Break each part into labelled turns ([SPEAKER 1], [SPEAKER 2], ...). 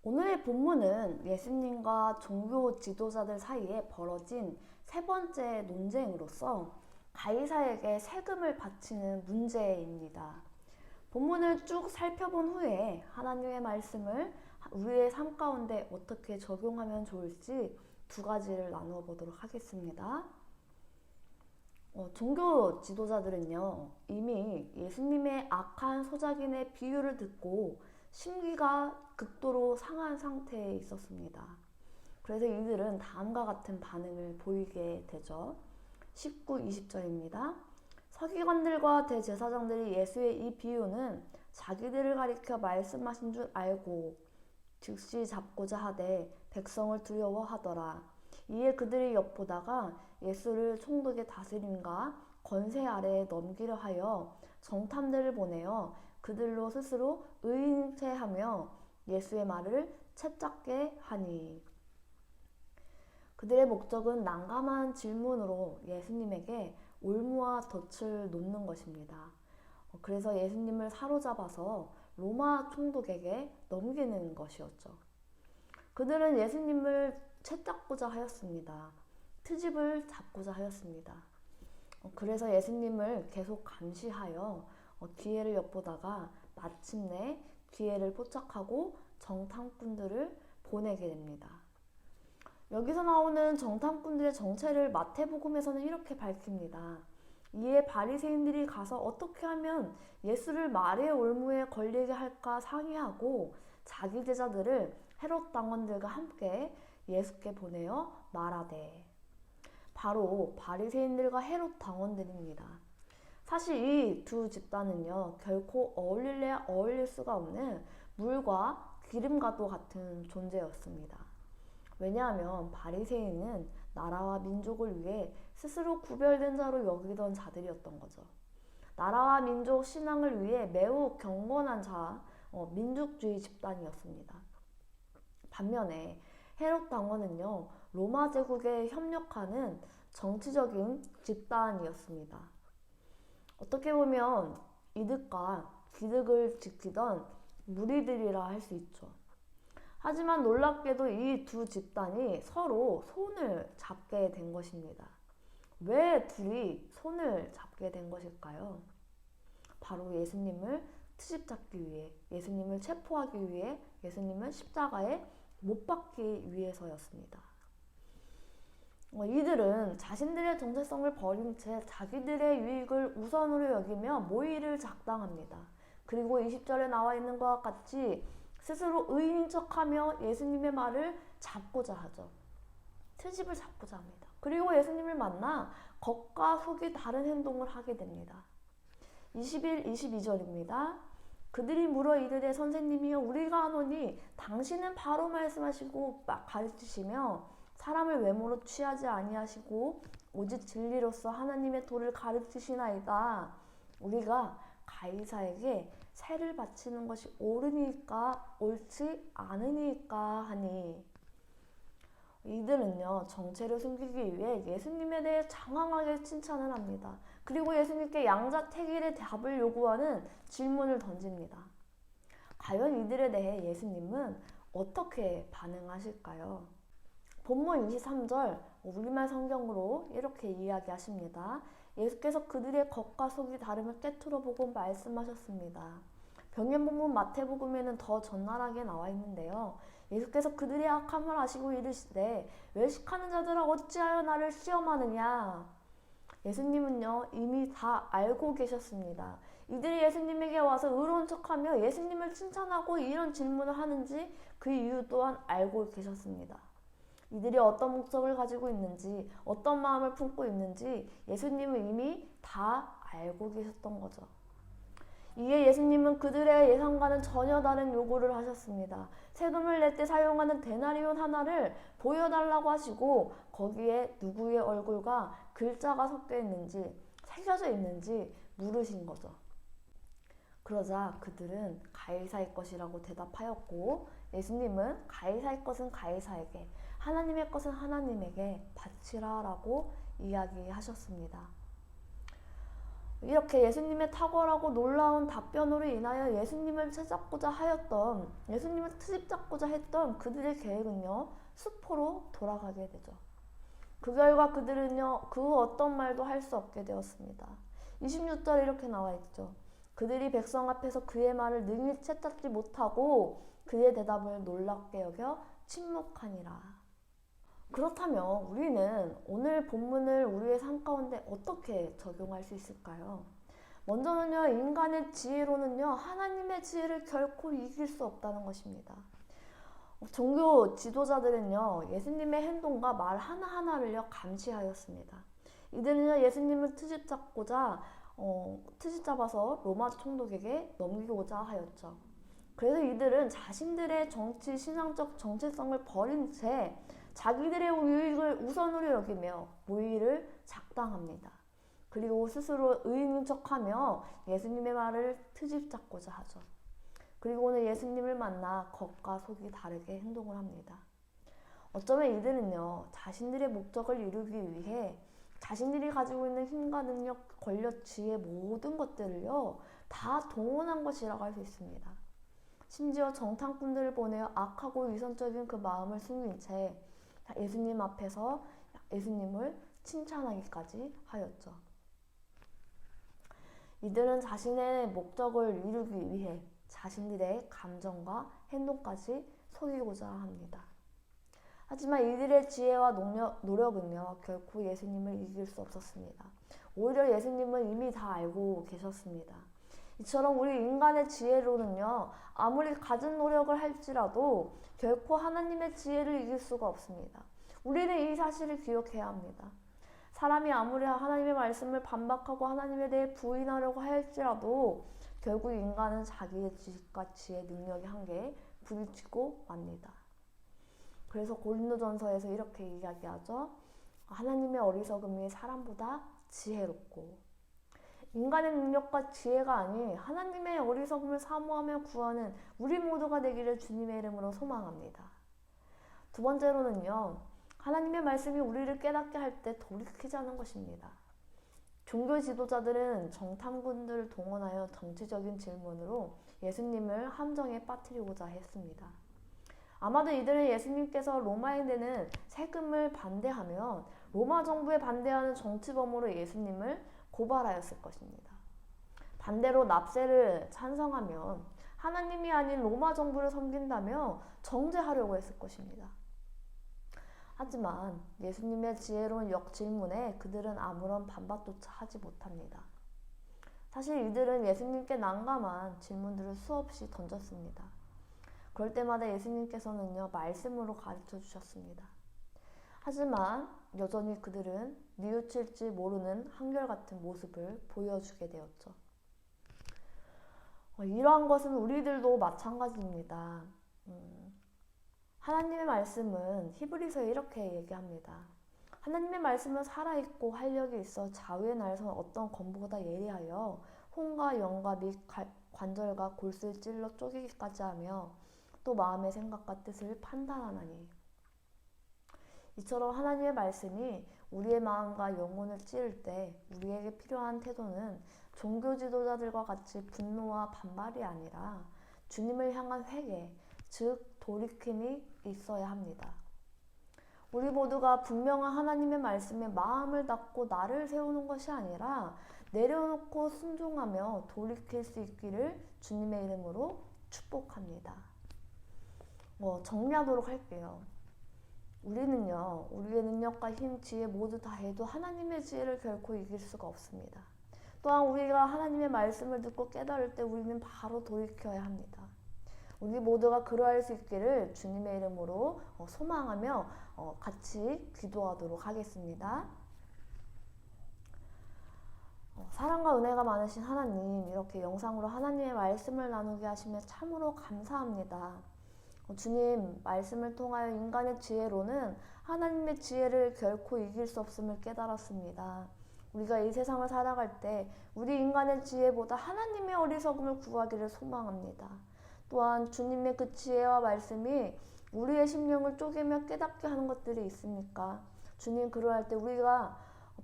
[SPEAKER 1] 오늘의 본문은 예수님과 종교 지도자들 사이에 벌어진 세 번째 논쟁으로서 가이사에게 세금을 바치는 문제입니다. 본문을 쭉 살펴본 후에 하나님의 말씀을 우리의 삶 가운데 어떻게 적용하면 좋을지 두 가지를 나누어 보도록 하겠습니다. 종교 지도자들은요, 이미 예수님의 악한 소작인의 비유를 듣고 심기가 극도로 상한 상태에 있었습니다. 그래서 이들은 다음과 같은 반응을 보이게 되죠. 19, 20절입니다. 서기관들과 대제사장들이 예수의 이 비유는 자기들을 가리켜 말씀하신 줄 알고 즉시 잡고자 하되 백성을 두려워하더라. 이에 그들이 엿보다가 예수를 총독의 다스림과 권세 아래에 넘기려 하여 정탐들을 보내어 그들로 스스로 의인체하며 예수의 말을 채잡게 하니. 그들의 목적은 난감한 질문으로 예수님에게 올무와 덫을 놓는 것입니다. 그래서 예수님을 사로잡아서 로마 총독에게 넘기는 것이었죠. 그들은 예수님을 채잡고자 하였습니다. 트집을 잡고자 하였습니다. 그래서 예수님을 계속 감시하여 기회를 엿보다가 마침내 기회를 포착하고 정탐꾼들을 보내게 됩니다. 여기서 나오는 정탐꾼들의 정체를 마태복음에서는 이렇게 밝힙니다. 이에 바리새인들이 가서 어떻게 하면 예수를 말의 올무에 걸리게 할까 상의하고 자기 제자들을 헤롯 당원들과 함께 예수께 보내어 말하되. 바로 바리새인들과 헤롯 당원들입니다. 사실 이 두 집단은요, 결코 어울릴래야 어울릴 수가 없는 물과 기름과도 같은 존재였습니다. 왜냐하면 바리새인은 나라와 민족을 위해 스스로 구별된 자로 여기던 자들이었던 거죠. 나라와 민족 신앙을 위해 매우 경건한 자, 민족주의 집단이었습니다. 반면에 헤롯 당원은요, 로마 제국에 협력하는 정치적인 집단이었습니다. 어떻게 보면 이득과 기득을 지키던 무리들이라 할 수 있죠. 하지만 놀랍게도 이 두 집단이 서로 손을 잡게 된 것입니다. 왜 둘이 손을 잡게 된 것일까요? 바로 예수님을 트집 잡기 위해, 예수님을 체포하기 위해, 예수님을 십자가에 못 박기 위해서였습니다. 이들은 자신들의 정체성을 버린 채 자기들의 유익을 우선으로 여기며 모의를 작당합니다. 그리고 20절에 나와 있는 것과 같이 스스로 의인인 척하며 예수님의 말을 잡고자 하죠. 트집을 잡고자 합니다. 그리고 예수님을 만나 겉과 속이 다른 행동을 하게 됩니다. 21, 22절입니다. 그들이 물어 이르되 선생님이여 우리가 아노니 당신은 바로 말씀하시고 가르치시며 사람을 외모로 취하지 아니하시고 오직 진리로서 하나님의 도를 가르치시나이다. 우리가 가이사에게 세를 바치는 것이 옳으니까 옳지 않으니까 하니. 이들은요, 정체를 숨기기 위해 예수님에 대해 장황하게 칭찬을 합니다. 그리고 예수님께 양자택일의 답을 요구하는 질문을 던집니다. 과연 이들에 대해 예수님은 어떻게 반응하실까요? 본문 23절 우리말 성경으로 이렇게 이야기하십니다. 예수께서 그들의 겉과 속이 다름을 꿰뚫어 보고 말씀하셨습니다. 병행본문 마태복음에는 더 적나라하게 나와 있는데요. 예수께서 그들의 악함을 아시고 이르시되 외식하는 자들아 어찌하여 나를 시험하느냐. 예수님은요 이미 다 알고 계셨습니다. 이들이 예수님에게 와서 의로운 척하며 예수님을 칭찬하고 이런 질문을 하는지 그 이유 또한 알고 계셨습니다. 이들이 어떤 목적을 가지고 있는지, 어떤 마음을 품고 있는지 예수님은 이미 다 알고 계셨던 거죠. 이에 예수님은 그들의 예상과는 전혀 다른 요구를 하셨습니다. 세금을 낼 때 사용하는 데나리온 하나를 보여달라고 하시고 거기에 누구의 얼굴과 글자가 섞여 있는지, 새겨져 있는지 물으신 거죠. 그러자 그들은 가이사의 것이라고 대답하였고 예수님은 가이사의 것은 가이사에게, 하나님의 것은 하나님에게 바치라라고 이야기하셨습니다. 이렇게 예수님의 탁월하고 놀라운 답변으로 인하여 예수님을 찾고자 하였던, 예수님을 트집잡고자 했던 그들의 계획은요, 수포로 돌아가게 되죠. 그 결과 그들은요, 그 어떤 말도 할 수 없게 되었습니다. 26절에 이렇게 나와 있죠. 그들이 백성 앞에서 그의 말을 능히 채잡지 못하고 그의 대답을 놀랍게 여겨 침묵하니라. 그렇다면 우리는 오늘 본문을 우리의 삶 가운데 어떻게 적용할 수 있을까요? 먼저는요, 인간의 지혜로는요, 하나님의 지혜를 결코 이길 수 없다는 것입니다. 종교 지도자들은요, 예수님의 행동과 말 하나하나를요, 감시하였습니다. 이들은요, 예수님을 트집잡아서 로마 총독에게 넘기고자 하였죠. 그래서 이들은 자신들의 정치, 신앙적 정체성을 버린 채 자기들의 유익을 우선으로 여기며 모의를 작당합니다. 그리고 스스로 의인인 척하며 예수님의 말을 트집잡고자 하죠. 그리고는 예수님을 만나 겉과 속이 다르게 행동을 합니다. 어쩌면 이들은요, 자신들의 목적을 이루기 위해 자신들이 가지고 있는 힘과 능력, 권력, 지혜 모든 것들을요, 다 동원한 것이라고 할 수 있습니다. 심지어 정탐꾼들을 보내어 악하고 위선적인 그 마음을 숨긴 채 예수님 앞에서 예수님을 칭찬하기까지 하였죠. 이들은 자신의 목적을 이루기 위해 자신들의 감정과 행동까지 속이고자 합니다. 하지만 이들의 지혜와 노력은요, 결코 예수님을 이길 수 없었습니다. 오히려 예수님은 이미 다 알고 계셨습니다. 이처럼 우리 인간의 지혜로는요, 아무리 가진 노력을 할지라도 결코 하나님의 지혜를 이길 수가 없습니다. 우리는 이 사실을 기억해야 합니다. 사람이 아무리 하나님의 말씀을 반박하고 하나님에 대해 부인하려고 할지라도 결국 인간은 자기의 지식과 지혜, 능력의 한계에 부딪히고 맙니다. 그래서 고린도전서에서 이렇게 이야기하죠. 하나님의 어리석음이 사람보다 지혜롭고, 인간의 능력과 지혜가 아닌 하나님의 어리석음을 사모하며 구하는 우리 모두가 되기를 주님의 이름으로 소망합니다. 두 번째로는요, 하나님의 말씀이 우리를 깨닫게 할 때 돌이키지 않는 것입니다. 종교 지도자들은 정탐꾼들을 동원하여 정치적인 질문으로 예수님을 함정에 빠뜨리고자 했습니다. 아마도 이들은 예수님께서 로마에 내는 세금을 반대하면 로마 정부에 반대하는 정치범으로 예수님을 고발하였을 것입니다. 반대로 납세를 찬성하면 하나님이 아닌 로마 정부를 섬긴다며 정죄하려고 했을 것입니다. 하지만 예수님의 지혜로운 역질문에 그들은 아무런 반박조차 하지 못합니다. 사실 이들은 예수님께 난감한 질문들을 수없이 던졌습니다. 그럴 때마다 예수님께서는요, 말씀으로 가르쳐 주셨습니다. 하지만 여전히 그들은 뉘우칠지 모르는 한결같은 모습을 보여주게 되었죠. 이러한 것은 우리들도 마찬가지입니다. 하나님의 말씀은 히브리서에 이렇게 얘기합니다. 하나님의 말씀은 살아있고 활력이 있어 좌우의 날선 어떤 검보다 예리하여 혼과 영과 및 관절과 골수를 찔러 쪼개기까지 하며 또 마음의 생각과 뜻을 판단하나니. 이처럼 하나님의 말씀이 우리의 마음과 영혼을 찌를 때 우리에게 필요한 태도는 종교 지도자들과 같이 분노와 반발이 아니라 주님을 향한 회개, 즉 돌이킴이 있어야 합니다. 우리 모두가 분명한 하나님의 말씀에 마음을 닫고 나를 세우는 것이 아니라 내려놓고 순종하며 돌이킬 수 있기를 주님의 이름으로 축복합니다. 정리하도록 할게요. 우리는요, 우리의 능력과 힘, 지혜 모두 다 해도 하나님의 지혜를 결코 이길 수가 없습니다. 또한 우리가 하나님의 말씀을 듣고 깨달을 때 우리는 바로 돌이켜야 합니다. 우리 모두가 그러할 수 있기를 주님의 이름으로 소망하며 같이 기도하도록 하겠습니다. 사랑과 은혜가 많으신 하나님, 이렇게 영상으로 하나님의 말씀을 나누게 하시며 참으로 감사합니다. 주님, 말씀을 통하여 인간의 지혜로는 하나님의 지혜를 결코 이길 수 없음을 깨달았습니다. 우리가 이 세상을 살아갈 때 우리 인간의 지혜보다 하나님의 어리석음을 구하기를 소망합니다. 또한 주님의 그 지혜와 말씀이 우리의 심령을 쪼개며 깨닫게 하는 것들이 있습니까? 주님, 그러할 때 우리가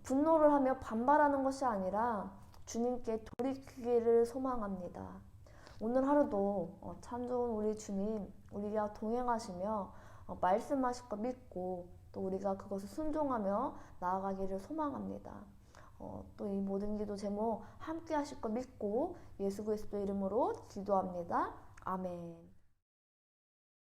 [SPEAKER 1] 분노를 하며 반발하는 것이 아니라 주님께 돌이키기를 소망합니다. 오늘 하루도 참 좋은 우리 주님 우리가 동행하시며 말씀하실 거 믿고 또 우리가 그것을 순종하며 나아가기를 소망합니다. 또 이 모든 기도 제목 함께 하실 거 믿고 예수 그리스도 이름으로 기도합니다. 아멘.